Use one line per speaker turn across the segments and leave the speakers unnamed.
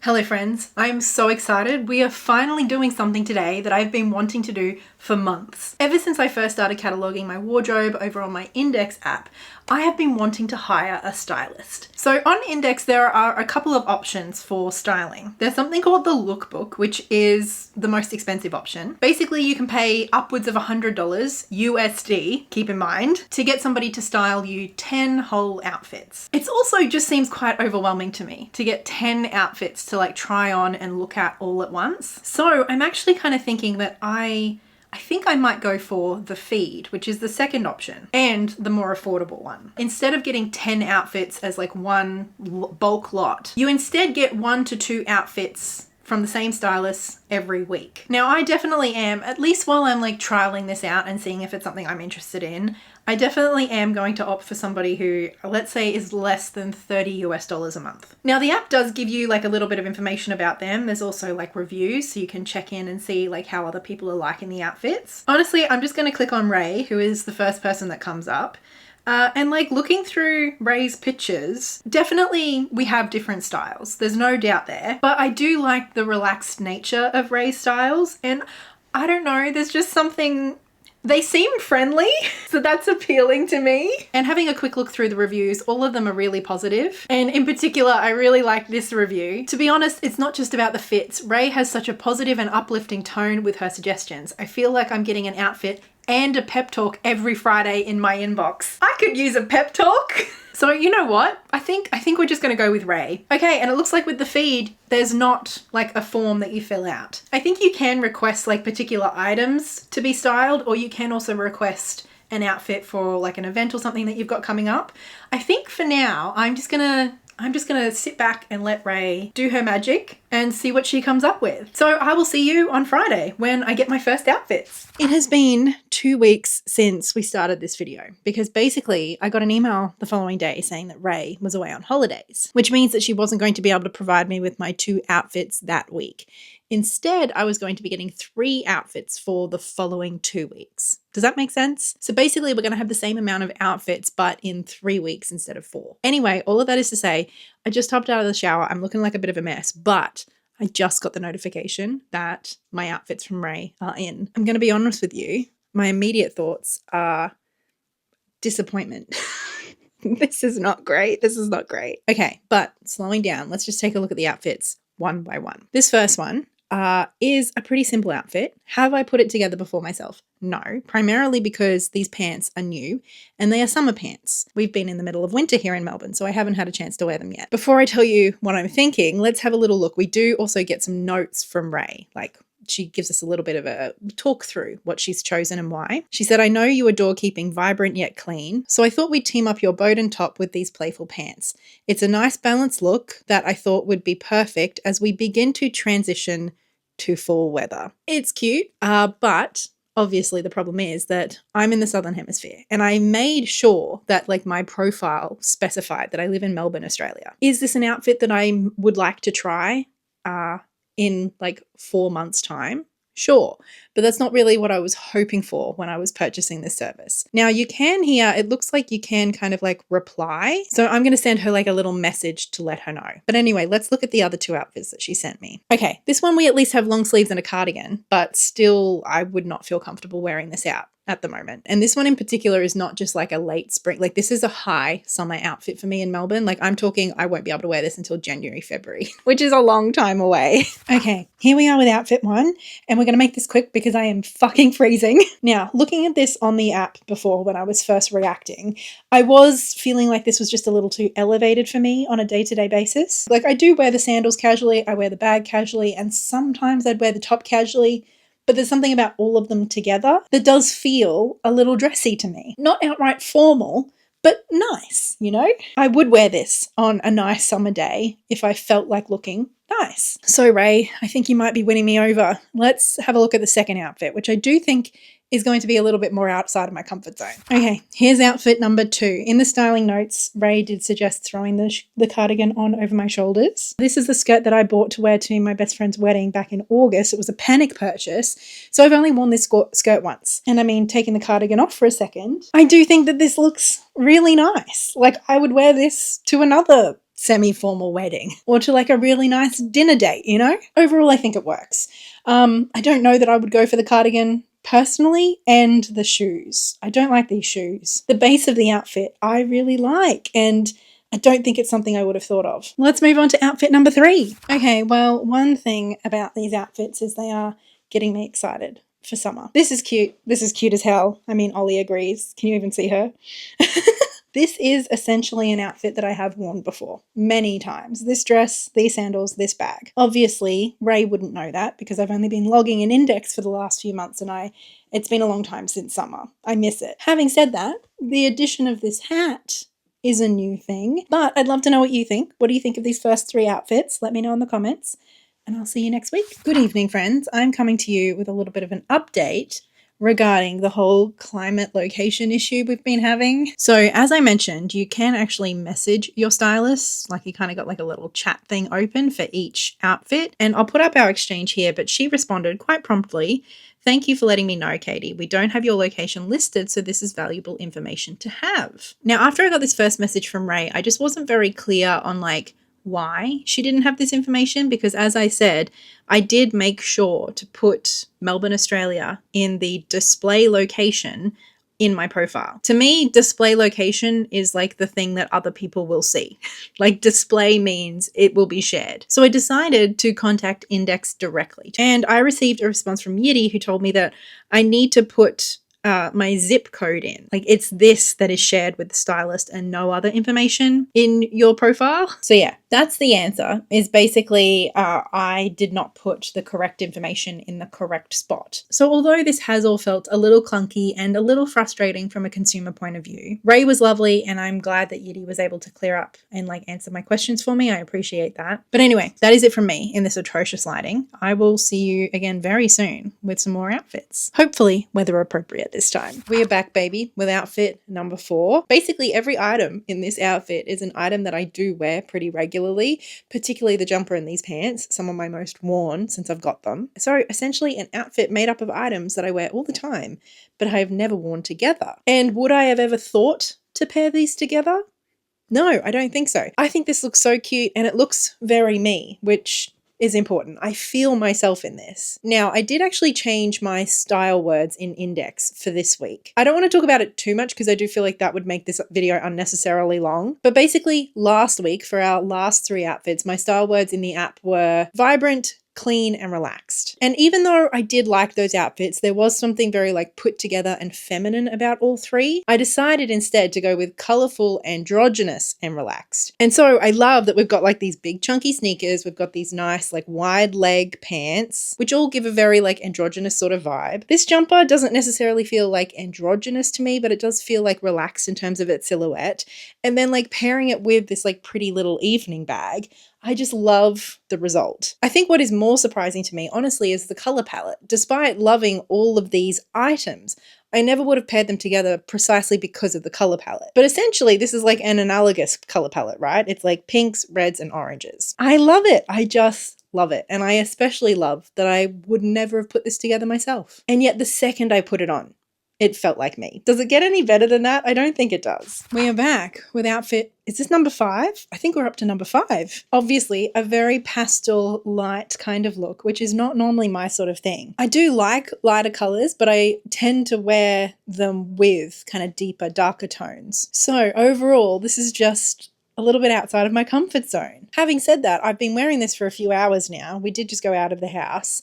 Hello friends, I'm so excited. We are finally doing something today that I've been wanting to do for months. Ever since I first started cataloging my wardrobe over on my Indyx app, I have been wanting to hire a stylist. So on Indyx, there are a couple of options for styling. There's something called the lookbook, which is the most expensive option. Basically, you can pay upwards of $100 USD, keep in mind, to get somebody to style you 10 whole outfits. It also just seems quite overwhelming to me to get 10 outfits to like try on and look at all at once. So I'm actually kind of thinking that I think I might go for the feed, which is the second option and the more affordable one. Instead of getting 10 outfits as like one bulk lot, you instead get 1 to 2 outfits from the same stylist every week. Now, I definitely am, at least while I'm like trialing this out and seeing if it's something I'm interested in, I definitely am going to opt for somebody who, let's say, is less than $30 US a month. Now, the app does give you like a little bit of information about them. There's also like reviews, so you can check in and see like how other people are liking the outfits. Honestly, I'm just going to click on Ray, who is the first person that comes up. And like looking through Ray's pictures, definitely we have different styles. There's no doubt there. But I do like the relaxed nature of Ray's styles. And I don't know, there's just something... They seem friendly, so that's appealing to me. And having a quick look through the reviews, all of them are really positive. And in particular, I really like this review. To be honest, it's not just about the fits. Ray has such a positive and uplifting tone with her suggestions. I feel like I'm getting an outfit and a pep talk every Friday in my inbox. I could use a pep talk. So you know what? I think we're just going to go with Ray. Okay, and it looks like with the feed, there's not like a form that you fill out. I think you can request like particular items to be styled, or you can also request an outfit for like an event or something that you've got coming up. I think for now, I'm just gonna sit back and let Ray do her magic and see what she comes up with. So I will see you on Friday when I get my first outfits. It has been 2 weeks since we started this video because basically I got an email the following day saying that Ray was away on holidays, which means that she wasn't going to be able to provide me with my 2 outfits that week. Instead, I was going to be getting 3 outfits for the following 2 weeks. Does that make sense? So basically we're going to have the same amount of outfits, but in 3 weeks instead of 4. Anyway, all of that is to say, I just hopped out of the shower. I'm looking like a bit of a mess, but I just got the notification that my outfits from Ray are in. I'm going to be honest with you. My immediate thoughts are disappointment. This is not great. This is not great. Okay, but slowing down, let's just take a look at the outfits one by one. This first one is a pretty simple outfit. Have I put it together before myself? No, primarily because these pants are new and they are summer pants. We've been in the middle of winter here in Melbourne, so I haven't had a chance to wear them yet. Before I tell you what I'm thinking, let's have a little look. We do also get some notes from Ray, like she gives us a little bit of a talk through what she's chosen and why. She said, I know you adore keeping vibrant yet clean, so I thought we'd team up your boat and top with these playful pants. It's a nice balanced look that I thought would be perfect as we begin to transition to fall weather. It's cute, but obviously the problem is that I'm in the Southern Hemisphere and I made sure that like my profile specified that I live in Melbourne, Australia. Is this an outfit that I would like to try in like 4 months' time? Sure, but that's not really what I was hoping for when I was purchasing this service. Now you can here, it looks like you can kind of like reply. So I'm going to send her like a little message to let her know. But anyway, let's look at the other 2 outfits that she sent me. Okay, this one we at least have long sleeves and a cardigan, but still I would not feel comfortable wearing this out at the moment. And this one in particular is not just like a late spring, like this is a high summer outfit for me in Melbourne. Like I'm talking, I won't be able to wear this until January, February, which is a long time away. Okay, here we are with outfit 1 and we're going to make this quick because I am fucking freezing. Now, looking at this on the app before when I was first reacting, I was feeling like this was just a little too elevated for me on a day-to-day basis. Like I do wear the sandals casually, I wear the bag casually, and sometimes I'd wear the top casually. But there's something about all of them together that does feel a little dressy to me. Not outright formal, but nice, you know? I would wear this on a nice summer day if I felt like looking nice. So Ray, I think you might be winning me over. Let's have a look at the second outfit, which I do think is going to be a little bit more outside of my comfort zone. Okay, here's outfit number 2. In the styling notes, Ray did suggest throwing the cardigan on over my shoulders. This is the skirt that I bought to wear to my best friend's wedding back in August. It was a panic purchase, so I've only worn this skirt once. And I mean, taking the cardigan off for a second, I do think that this looks really nice. Like I would wear this to another semi-formal wedding or to like a really nice dinner date, you know? Overall, I think it works. I don't know that I would go for the cardigan personally, and the shoes. I don't like these shoes. The base of the outfit I really like, and I don't think it's something I would have thought of. Let's move on to outfit number 3. Okay, well, one thing about these outfits is they are getting me excited for summer. This is cute. This is cute as hell. I mean, Ollie agrees. Can you even see her? This is essentially an outfit that I have worn before many times. This dress, these sandals, this bag. Obviously, Ray wouldn't know that because I've only been logging in Indyx for the last few months and it's been a long time since summer. I miss it. Having said that, the addition of this hat is a new thing, but I'd love to know what you think. What do you think of these first 3 outfits? Let me know in the comments, and I'll see you next week. Good evening, friends. I'm coming to you with a little bit of an update regarding the whole climate location issue we've been having. So as I mentioned, you can actually message your stylist, like you kind of got like a little chat thing open for each outfit. And I'll put up our exchange here, but she responded quite promptly. Thank you for letting me know, Katey. We don't have your location listed, so this is valuable information to have. Now, after I got this first message from Ray, I just wasn't very clear on like why she didn't have this information, because as I said, I did make sure to put Melbourne, Australia in the display location in my profile. To me, display location is like the thing that other people will see. Like display means it will be shared. So I decided to contact Indyx directly. And I received a response from Yiddy who told me that I need to put my zip code in. Like it's this that is shared with the stylist and no other information in your profile. So yeah, that's the answer, is basically I did not put the correct information in the correct spot. So although this has all felt a little clunky and a little frustrating from a consumer point of view, Ray was lovely and I'm glad that Yiddy was able to clear up and like answer my questions for me. I appreciate that. But anyway, that is it from me in this atrocious lighting. I will see you again very soon with some more outfits. Hopefully weather appropriate this time. We are back, baby, with outfit number 4. Basically every item in this outfit is an item that I do wear pretty regularly, particularly the jumper and these pants, some of my most worn since I've got them. So essentially an outfit made up of items that I wear all the time, but I have never worn together. And would I have ever thought to pair these together? No, I don't think so. I think this looks so cute and it looks very me, which is important. I feel myself in this. Now, I did actually change my style words in Indyx for this week. I don't want to talk about it too much because I do feel like that would make this video unnecessarily long. But basically, last week for our last 3 outfits, my style words in the app were vibrant, clean, and relaxed. And even though I did like those outfits, there was something very like put together and feminine about all 3. I decided instead to go with colorful, androgynous, and relaxed. And so I love that we've got like these big chunky sneakers. We've got these nice like wide leg pants, which all give a very like androgynous sort of vibe. This jumper doesn't necessarily feel like androgynous to me, but it does feel like relaxed in terms of its silhouette. And then like pairing it with this like pretty little evening bag, I just love the result. I think what is more surprising to me, honestly, is the color palette. Despite loving all of these items, I never would have paired them together precisely because of the color palette. But essentially, this is like an analogous color palette, right? It's like pinks, reds, and oranges. I love it. I just love it. And I especially love that I would never have put this together myself. And yet the second I put it on, it felt like me. Does it get any better than that? I don't think it does. We are back with outfit, is this number 5? I think we're up to number 5. Obviously, a very pastel light kind of look, which is not normally my sort of thing. I do like lighter colors, but I tend to wear them with kind of deeper, darker tones. So overall, this is just a little bit outside of my comfort zone. Having said that, I've been wearing this for a few hours now. We did just go out of the house.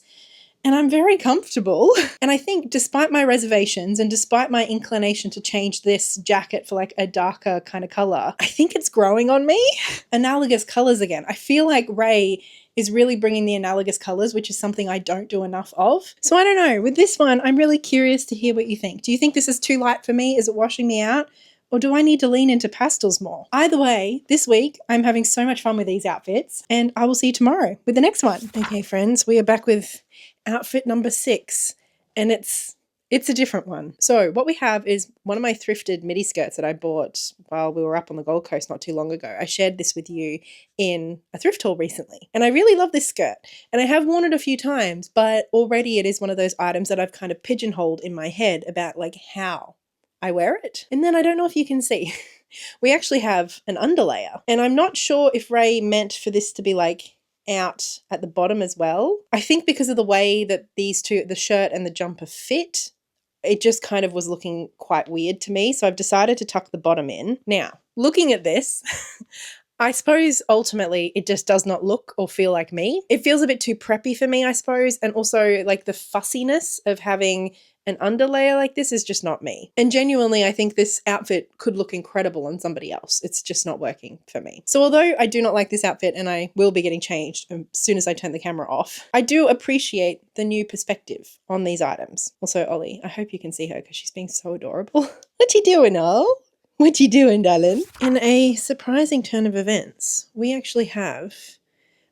And I'm very comfortable. And I think despite my reservations and despite my inclination to change this jacket for like a darker kind of color, I think it's growing on me. Analogous colors again. I feel like Ray is really bringing the analogous colors, which is something I don't do enough of. So I don't know, with this one, I'm really curious to hear what you think. Do you think this is too light for me? Is it washing me out? Or do I need to lean into pastels more? Either way, this week, I'm having so much fun with these outfits, and I will see you tomorrow with the next one. Okay, friends, we are back with outfit number 6, and it's a different one. So what we have is one of my thrifted midi skirts that I bought while we were up on the Gold Coast not too long ago. I shared this with you in a thrift haul recently, and I really love this skirt, and I have worn it a few times, but already it is one of those items that I've kind of pigeonholed in my head about like how I wear it. And then I don't know if you can see, we actually have an underlayer. And I'm not sure if Ray meant for this to be like out at the bottom as well. I think because of the way that these two, the shirt and the jumper, fit, it just kind of was looking quite weird to me. So I've decided to tuck the bottom in. Now, looking at this, I suppose ultimately it just does not look or feel like me. It feels a bit too preppy for me, I suppose. And also like the fussiness of having an underlayer like this is just not me. And genuinely, I think this outfit could look incredible on somebody else. It's just not working for me. So although I do not like this outfit and I will be getting changed as soon as I turn the camera off, I do appreciate the new perspective on these items. Also, Ollie, I hope you can see her because she's being so adorable. What you doing, Ol? What you doing, darling? In a surprising turn of events, we actually have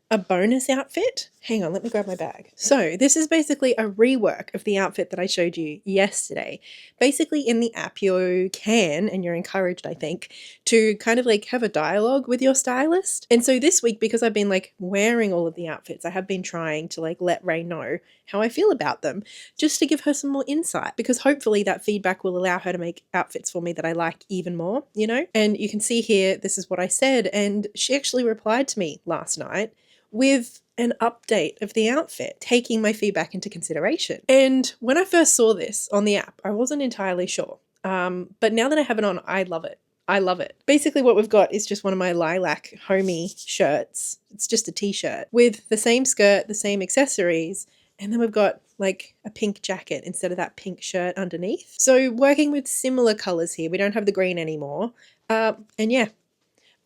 a bonus outfit. Hang on, let me grab my bag. So this is basically a rework of the outfit that I showed you yesterday. Basically in the app you can, and you're encouraged I think, to kind of like have a dialogue with your stylist. And so this week, because I've been like wearing all of the outfits, I have been trying to like let Ray know how I feel about them, just to give her some more insight, because hopefully that feedback will allow her to make outfits for me that I like even more, you know? And you can see here, this is what I said, and she actually replied to me last night with an update of the outfit, taking my feedback into consideration. And when I first saw this on the app, I wasn't entirely sure. But now that I have it on, I love it. I love it. Basically what we've got is just one of my lilac homey shirts. It's just a t-shirt with the same skirt, the same accessories, and then we've got like a pink jacket instead of that pink shirt underneath. So working with similar colors here. We don't have the green anymore. And yeah,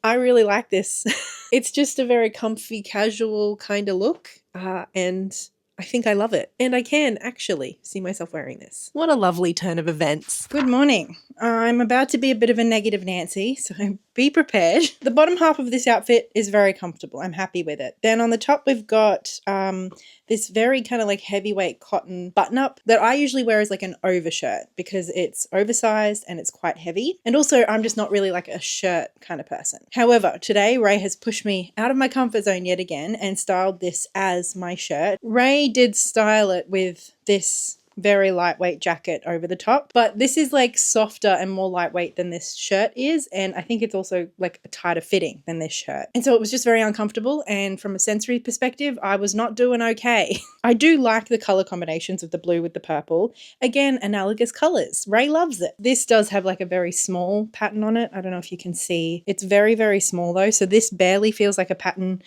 I really like this. It's just a very comfy, casual kind of look, and I think I love it. And I can actually see myself wearing this. What a lovely turn of events. Good morning. I'm about to be a bit of a negative Nancy, so be prepared. The bottom half of this outfit is very comfortable. I'm happy with it. Then on the top we've got this very kind of like heavyweight cotton button-up that I usually wear as like an overshirt because it's oversized and it's quite heavy. And also I'm just not really like a shirt kind of person. However, today Ray has pushed me out of my comfort zone yet again and styled this as my shirt. Ray did style it with this very lightweight jacket over the top, but this is like softer and more lightweight than this shirt is, and I think it's also like a tighter fitting than this shirt, and so it was just very uncomfortable. And from a sensory perspective, I was not doing okay. I do like the color combinations of the blue with the purple. Again, analogous colors. Ray loves it. This does have like a very small pattern on it. I don't know if you can see. It's very, very small though, so this barely feels like a pattern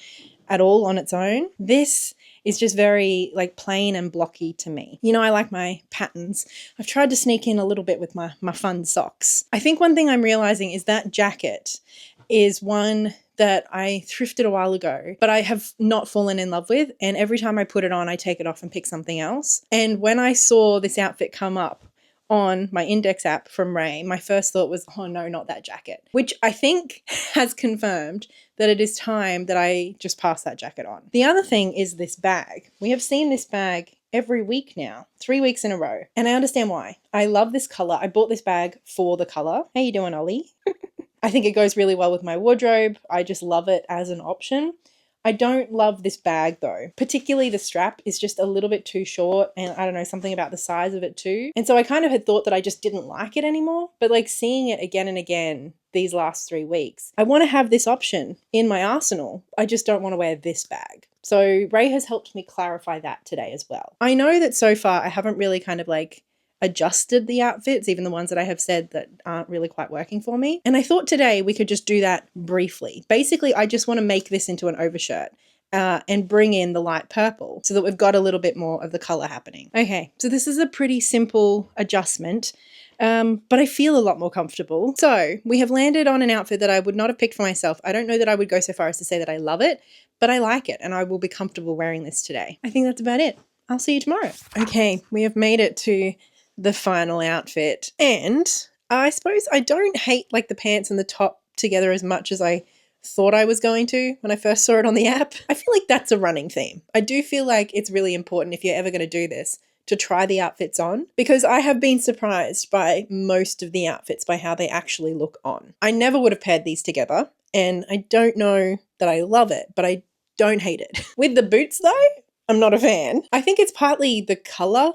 at all on its own. This is just very like plain and blocky to me. You know, I like my patterns. I've tried to sneak in a little bit with my fun socks. I think one thing I'm realizing is that jacket is one that I thrifted a while ago, but I have not fallen in love with. And every time I put it on, I take it off and pick something else. And when I saw this outfit come up on my Indyx app from Ray, my first thought was, oh no, not that jacket, which I think has confirmed that it is time that I just pass that jacket on. The other thing is this bag. We have seen this bag every week now, 3 weeks in a row, and I understand why. I love this color. I bought this bag for the color. How you doing, Ollie? I think it goes really well with my wardrobe. I just love it as an option. I don't love this bag though. Particularly the strap is just a little bit too short, and I don't know, something about the size of it too. And so I kind of had thought that I just didn't like it anymore, but like seeing it again and again these last 3 weeks, I want to have this option in my arsenal. I just don't want to wear this bag. So Ray has helped me clarify that today as well. I know that so far I haven't really kind of like adjusted the outfits, even the ones that I have said that aren't really quite working for me. And I thought today we could just do that briefly. Basically, I just want to make this into an overshirt and bring in the light purple so that we've got a little bit more of the color happening. Okay, so this is a pretty simple adjustment, but I feel a lot more comfortable. So we have landed on an outfit that I would not have picked for myself. I don't know that I would go so far as to say that I love it, but I like it and I will be comfortable wearing this today. I think that's about it. I'll see you tomorrow. Okay, we have made it to the final outfit, and I suppose I don't hate like the pants and the top together as much as I thought I was going to when I first saw it on the app. I feel like that's a running theme. I do feel like it's really important if you're ever going to do this to try the outfits on, because I have been surprised by most of the outfits by how they actually look on. I never would have paired these together, and I don't know that I love it, but I don't hate it. With the boots though, I'm not a fan. I think it's partly the color.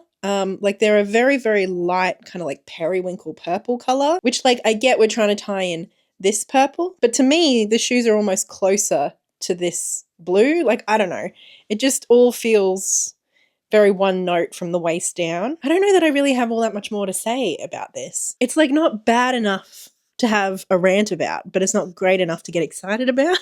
Like they're a very, very light kind of like periwinkle purple color, which like I get we're trying to tie in this purple. But to me, the shoes are almost closer to this blue. Like, I don't know. It just all feels very one note from the waist down. I don't know that I really have all that much more to say about this. It's like not bad enough to have a rant about, but it's not great enough to get excited about.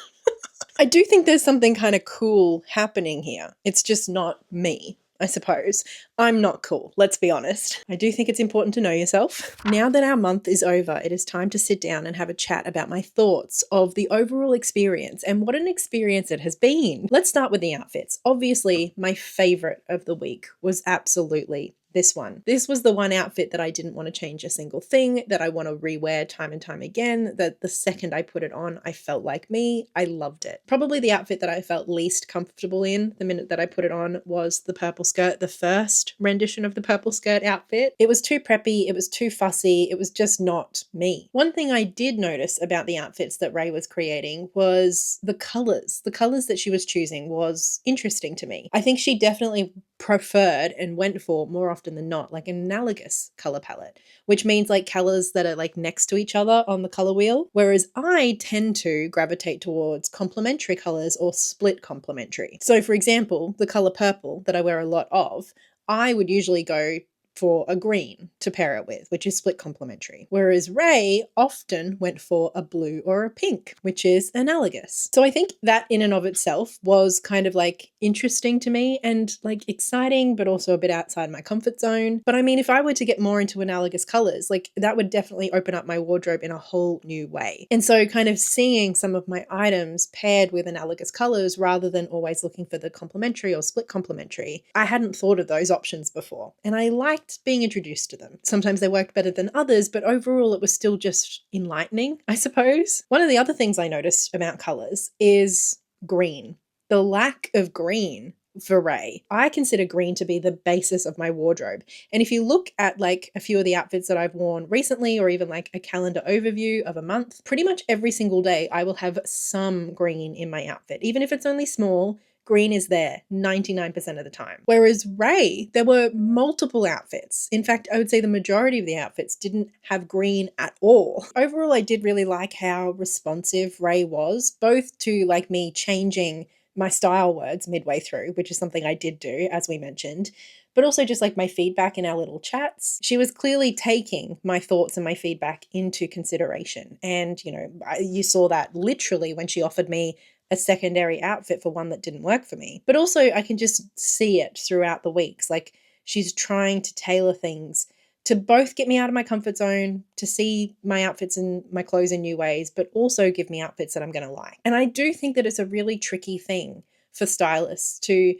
I do think there's something kind of cool happening here. It's just not me, I suppose. I'm not cool, let's be honest. I do think it's important to know yourself. Now that our month is over, it is time to sit down and have a chat about my thoughts of the overall experience and what an experience it has been. Let's start with the outfits. Obviously, my favorite of the week was absolutely this one. This was the one outfit that I didn't want to change a single thing, that I want to rewear time and time again, that the second I put it on, I felt like me. I loved it. Probably the outfit that I felt least comfortable in the minute that I put it on was the purple skirt, the first rendition of the purple skirt outfit. It was too preppy, it was too fussy, it was just not me. One thing I did notice about the outfits that Ray was creating was the colors. The colors that she was choosing was interesting to me. I think she definitely preferred and went for, more often than not, like an analogous color palette, which means like colors that are like next to each other on the color wheel, whereas I tend to gravitate towards complementary colors or split complementary. So for example, the color purple that I wear a lot of, I would usually go for a green to pair it with, which is split complementary. Whereas Ray often went for a blue or a pink, which is analogous. So I think that in and of itself was kind of like interesting to me and like exciting, but also a bit outside my comfort zone. But I mean, if I were to get more into analogous colors, like that would definitely open up my wardrobe in a whole new way. And so kind of seeing some of my items paired with analogous colors rather than always looking for the complementary or split complementary, I hadn't thought of those options before. And I liked being introduced to them. Sometimes they worked better than others, but overall it was still just enlightening, I suppose. One of the other things I noticed about colors is green. The lack of green for Ray. I consider green to be the basis of my wardrobe. And if you look at like a few of the outfits that I've worn recently, or even like a calendar overview of a month, pretty much every single day I will have some green in my outfit. Even if it's only small, green is there 99% of the time. Whereas Ray, there were multiple outfits. In fact, I would say the majority of the outfits didn't have green at all. Overall, I did really like how responsive Ray was, both to like me changing my style words midway through, which is something I did do, as we mentioned, but also just like my feedback in our little chats. She was clearly taking my thoughts and my feedback into consideration. And, you know, you saw that literally when she offered me a secondary outfit for one that didn't work for me. But also I can just see it throughout the weeks. Like she's trying to tailor things to both get me out of my comfort zone, to see my outfits and my clothes in new ways, but also give me outfits that I'm going to like. And I do think that it's a really tricky thing for stylists to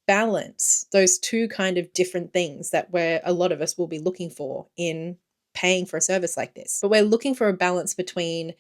balance those two kind of different things that a lot of us will be looking for in paying for a service like this. But we're looking for a balance between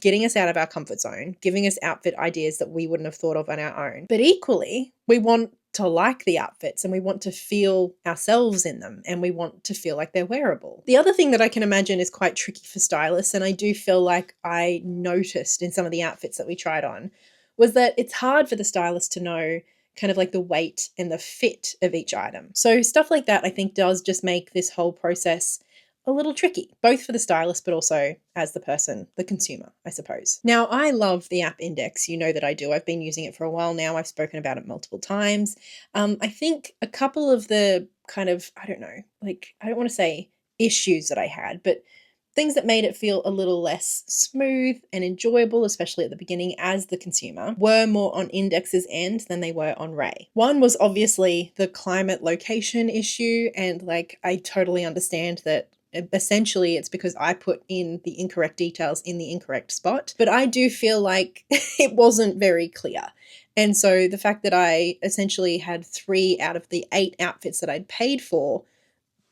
getting us out of our comfort zone, giving us outfit ideas that we wouldn't have thought of on our own. But equally, we want to like the outfits and we want to feel ourselves in them and we want to feel like they're wearable. The other thing that I can imagine is quite tricky for stylists, and I do feel like I noticed in some of the outfits that we tried on, was that it's hard for the stylist to know kind of like the weight and the fit of each item. So stuff like that I think does just make this whole process a little tricky, both for the stylist, but also as the person, the consumer, I suppose. Now, I love the app Indyx. You know that I do. I've been using it for a while now. I've spoken about it multiple times. I think a couple of the kind of, I don't know, like, I don't want to say issues that I had, but things that made it feel a little less smooth and enjoyable, especially at the beginning as the consumer, were more on Indyx's end than they were on Ray. One was obviously the climate location issue, and like I totally understand that essentially it's because I put in the incorrect details in the incorrect spot, but I do feel like it wasn't very clear. And so the fact that I essentially had 3 out of the 8 outfits that I'd paid for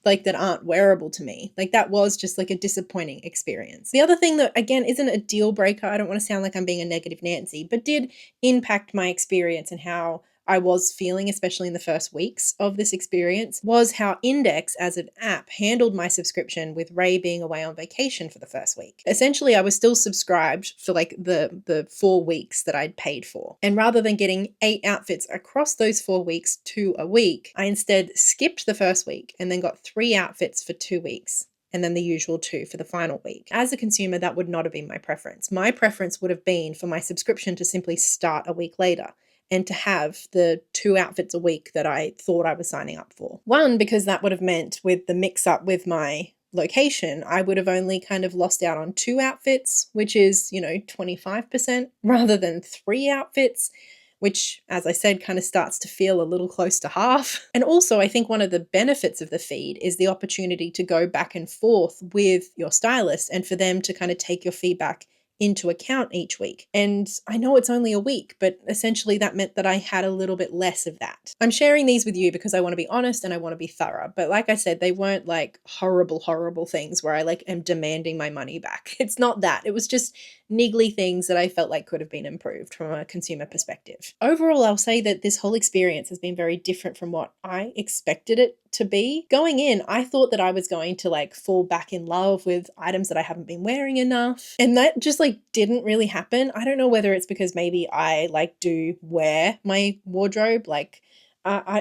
like that aren't wearable to me, like that was just like a disappointing experience. The other thing that again isn't a deal breaker, I don't want to sound like I'm being a negative Nancy, but did impact my experience and how I was feeling, especially in the first weeks of this experience, was how Indyx as an app handled my subscription with Ray being away on vacation for the first week. Essentially, I was still subscribed for like the 4 weeks that I'd paid for. And rather than getting 8 outfits across those 4 weeks to a week, I instead skipped the first week and then got 3 outfits for 2 weeks. and then the usual 2 for the final week. As a consumer, that would not have been my preference. My preference would have been for my subscription to simply start a week later and to have the 2 outfits a week that I thought I was signing up for. One, because that would have meant with the mix up with my location, I would have only kind of lost out on 2 outfits, which is, 25% rather than 3 outfits, which, as I said, kind of starts to feel a little close to half. And also, I think one of the benefits of the feed is the opportunity to go back and forth with your stylist and for them to kind of take your feedback into account each week. And I know it's only a week, but essentially that meant that I had a little bit less of that. I'm sharing these with you because I want to be honest and I want to be thorough. But like I said, they weren't like horrible, horrible things where I like am demanding my money back. It's not that. It was just niggly things that I felt like could have been improved from a consumer perspective. Overall, I'll say that this whole experience has been very different from what I expected it to be. Going in, I thought that I was going to like fall back in love with items that I haven't been wearing enough. And that just like didn't really happen. I don't know whether it's because maybe I like do wear my wardrobe, like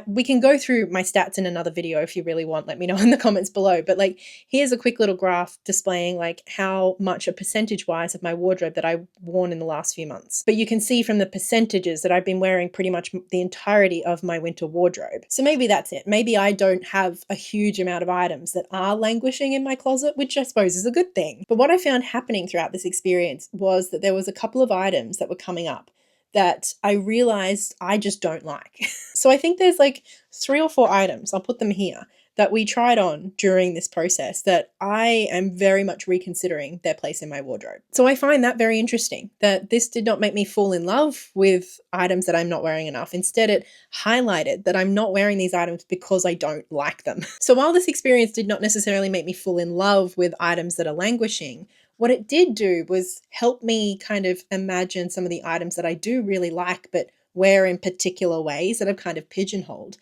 we can go through my stats in another video if you really want. Let me know in the comments below. But like, here's a quick little graph displaying like how much a percentage wise of my wardrobe that I've worn in the last few months. But you can see from the percentages that I've been wearing pretty much the entirety of my winter wardrobe. So maybe that's it. Maybe I don't have a huge amount of items that are languishing in my closet, which I suppose is a good thing. But what I found happening throughout this experience was that there was a couple of items that were coming up that I realized I just don't like. So I think there's like 3 or 4 items, I'll put them here, that we tried on during this process that I am very much reconsidering their place in my wardrobe. So I find that very interesting, that this did not make me fall in love with items that I'm not wearing enough. Instead, it highlighted that I'm not wearing these items because I don't like them. So while this experience did not necessarily make me fall in love with items that are languishing, what it did do was help me kind of imagine some of the items that I do really like, but wear in particular ways that I've kind of pigeonholed.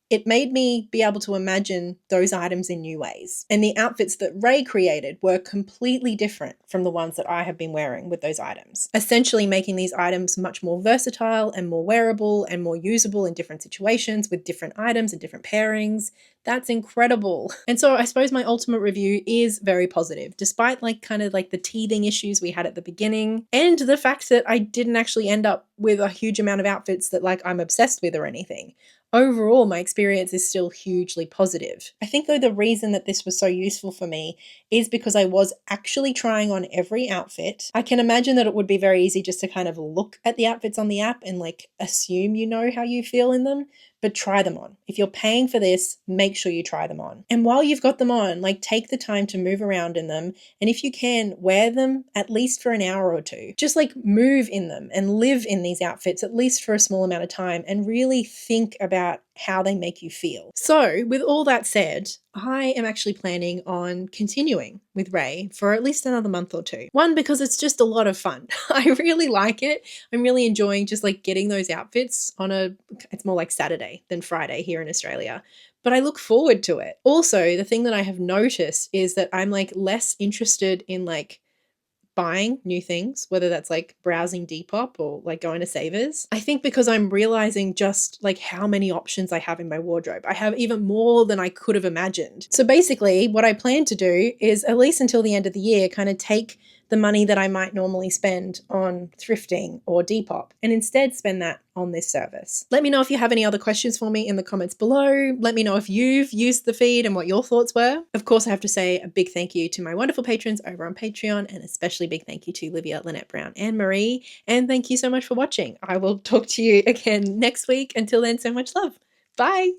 It made me be able to imagine those items in new ways. And the outfits that Ray created were completely different from the ones that I have been wearing with those items, essentially making these items much more versatile and more wearable and more usable in different situations with different items and different pairings. That's incredible. And so I suppose my ultimate review is very positive, despite like kind of like the teething issues we had at the beginning and the fact that I didn't actually end up with a huge amount of outfits that like I'm obsessed with or anything. Overall, my experience is still hugely positive. I think though the reason that this was so useful for me is because I was actually trying on every outfit. I can imagine that it would be very easy just to kind of look at the outfits on the app and like assume you know how you feel in them, but try them on. If you're paying for this, make sure you try them on. And while you've got them on, like take the time to move around in them. And if you can, wear them at least for an hour or 2. Just like move in them and live in these outfits at least for a small amount of time and really think about how they make you feel. So with all that said, I am actually planning on continuing with Ray for at least another month or 2. One, because it's just a lot of fun. I really like it. I'm really enjoying just like getting those outfits on it's more like Saturday than Friday here in Australia. But I look forward to it. Also, the thing that I have noticed is that I'm like less interested in like buying new things, whether that's like browsing Depop or like going to Savers. I think because I'm realizing just like how many options I have in my wardrobe. I have even more than I could have imagined. So basically what I plan to do is at least until the end of the year, kind of take the money that I might normally spend on thrifting or Depop and instead spend that on this service. Let me know if you have any other questions for me in the comments below. Let me know if you've used the feed and what your thoughts were. Of course, I have to say a big thank you to my wonderful patrons over on Patreon, and especially big thank you to Livia, Lynette Brown, and Marie. And thank you so much for watching. I will talk to you again next week. Until then, so much love. Bye.